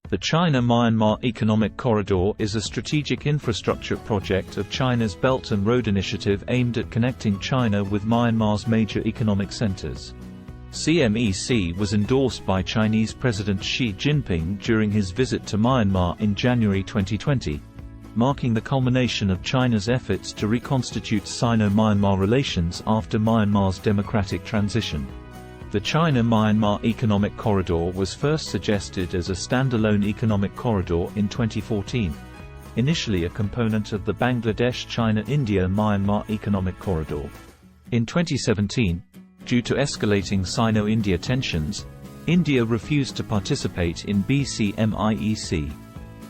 The China-Myanmar Economic Corridor is a strategic infrastructure project of China's Belt and Road Initiative aimed at connecting China with Myanmar's major economic centers. CMEC was endorsed by Chinese President Xi Jinping during his visit to Myanmar in January 2020, marking the culmination of China's efforts to reconstitute Sino-Myanmar relations after Myanmar's democratic transition. The China-Myanmar Economic Corridor was first suggested as a standalone economic corridor in 2014, initially a component of the Bangladesh-China-India-Myanmar Economic Corridor. In 2017, due to escalating Sino-India tensions, India refused to participate in CMEC.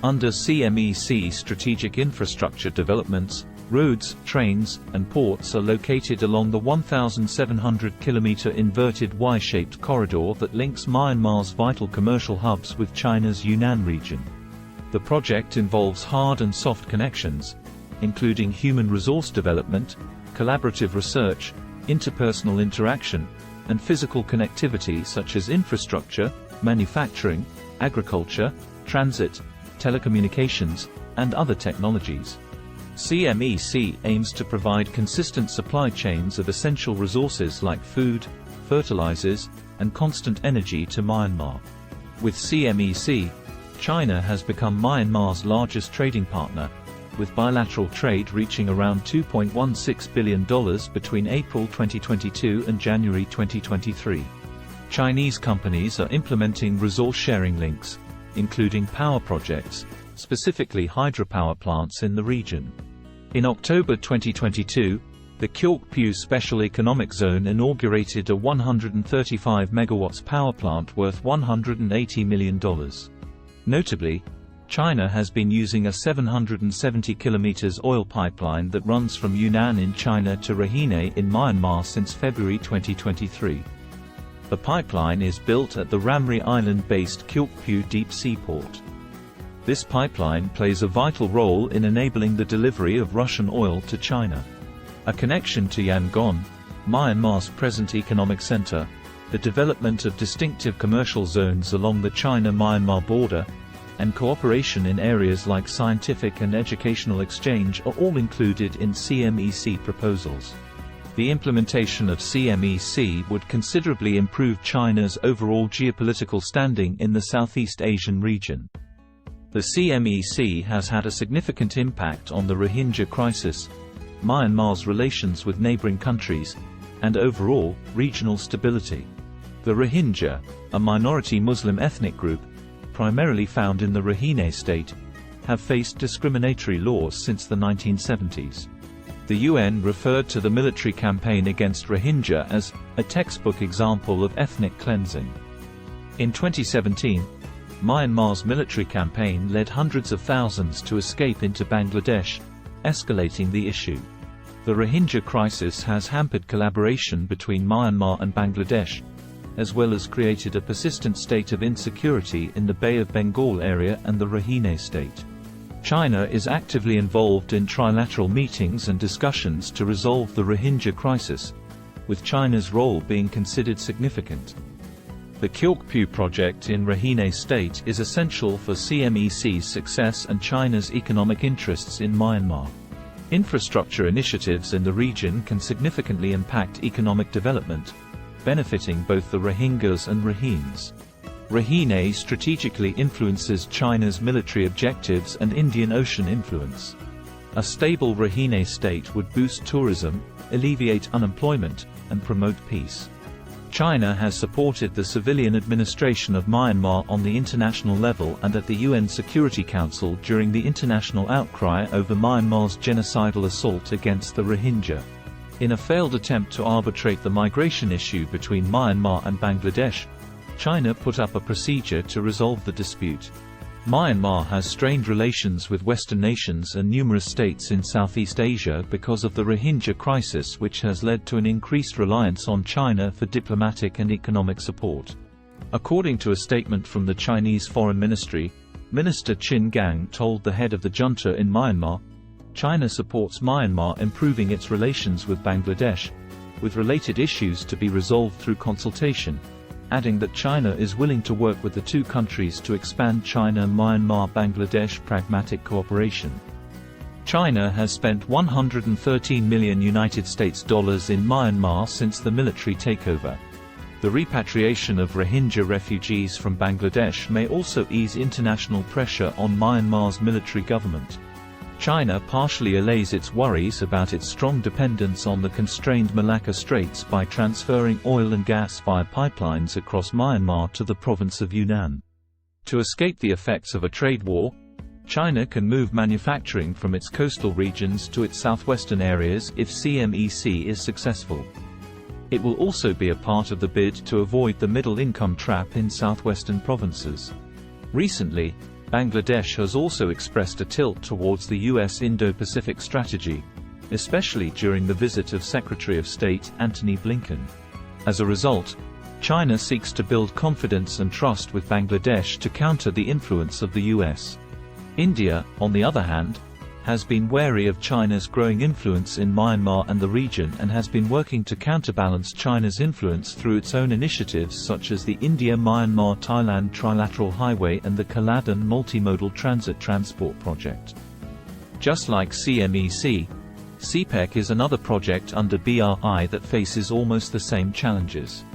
Under CMEC, strategic infrastructure developments, roads, trains, and ports are located along the 1,700-kilometer inverted Y-shaped corridor that links Myanmar's vital commercial hubs with China's Yunnan region. The project involves hard and soft connections, including human resource development, collaborative research, interpersonal interaction, and physical connectivity such as infrastructure, manufacturing, agriculture, transit, telecommunications, and other technologies. CMEC aims to provide consistent supply chains of essential resources like food, fertilizers, and constant energy to Myanmar. With CMEC, China has become Myanmar's largest trading partner, with bilateral trade reaching around $2.16 billion between April 2022 and January 2023. Chinese companies are implementing resource-sharing links, including power projects, specifically hydropower plants in the region. In October 2022, the Kyaukphyu Special Economic Zone inaugurated a 135 MW power plant worth $180 million. Notably, China has been using a 770 km oil pipeline that runs from Yunnan in China to Rohingya in Myanmar since February 2023. The pipeline is built at the Ramri Island-based Kyaukphyu deep sea port. This pipeline plays a vital role in enabling the delivery of Russian oil to China. A connection to Yangon, Myanmar's present economic center, the development of distinctive commercial zones along the China-Myanmar border, and cooperation in areas like scientific and educational exchange are all included in CMEC proposals. The implementation of CMEC would considerably improve China's overall geopolitical standing in the Southeast Asian region. The CMEC has had a significant impact on the Rohingya crisis, Myanmar's relations with neighboring countries, and overall, regional stability. The Rohingya, a minority Muslim ethnic group, primarily found in the Rohingya state, have faced discriminatory laws since the 1970s. The UN referred to the military campaign against Rohingya as a textbook example of ethnic cleansing. In 2017, Myanmar's military campaign led hundreds of thousands to escape into Bangladesh, escalating the issue. The Rohingya crisis has hampered collaboration between Myanmar and Bangladesh, as well as created a persistent state of insecurity in the Bay of Bengal area and the Rohingya state. China is actively involved in trilateral meetings and discussions to resolve the Rohingya crisis, with China's role being considered significant. The Kyaukphyu project in Rohingya state is essential for CMEC's success and China's economic interests in Myanmar. Infrastructure initiatives in the region can significantly impact economic development, benefiting both the Rohingyas and Rohingyas. Rohingya strategically influences China's military objectives and Indian Ocean influence. A stable Rohingya state would boost tourism, alleviate unemployment, and promote peace. China has supported the civilian administration of Myanmar on the international level and at the UN Security Council during the international outcry over Myanmar's genocidal assault against the Rohingya. In a failed attempt to arbitrate the migration issue between Myanmar and Bangladesh, China put up a procedure to resolve the dispute. Myanmar has strained relations with Western nations and numerous states in Southeast Asia because of the Rohingya crisis, which has led to an increased reliance on China for diplomatic and economic support. According to a statement from the Chinese Foreign Ministry, Minister Qin Gang told the head of the junta in Myanmar, China supports Myanmar improving its relations with Bangladesh, with related issues to be resolved through consultation, adding that China is willing to work with the two countries to expand China-Myanmar-Bangladesh pragmatic cooperation. China has spent $113 million in Myanmar since the military takeover. The repatriation of Rohingya refugees from Bangladesh may also ease international pressure on Myanmar's military government. China partially allays its worries about its strong dependence on the constrained Malacca Straits by transferring oil and gas via pipelines across Myanmar to the province of Yunnan. To escape the effects of a trade war, China can move manufacturing from its coastal regions to its southwestern areas if CMEC is successful. It will also be a part of the bid to avoid the middle-income trap in southwestern provinces. Recently, Bangladesh has also expressed a tilt towards the U.S. Indo-Pacific strategy, especially during the visit of Secretary of State Antony Blinken. As a result, China seeks to build confidence and trust with Bangladesh to counter the influence of the U.S. India, on the other hand, has been wary of China's growing influence in Myanmar and the region and has been working to counterbalance China's influence through its own initiatives such as the India-Myanmar-Thailand Trilateral Highway and the Kaladan Multimodal Transit Transport Project. Just like CMEC, CPEC is another project under BRI that faces almost the same challenges.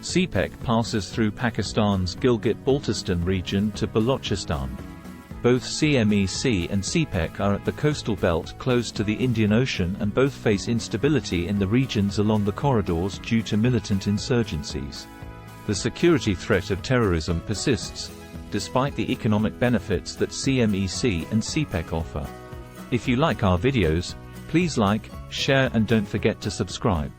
CPEC passes through Pakistan's Gilgit-Baltistan region to Balochistan. Both CMEC and CPEC are at the coastal belt close to the Indian Ocean and both face instability in the regions along the corridors due to militant insurgencies. The security threat of terrorism persists, despite the economic benefits that CMEC and CPEC offer. If you like our videos, please like, share and don't forget to subscribe.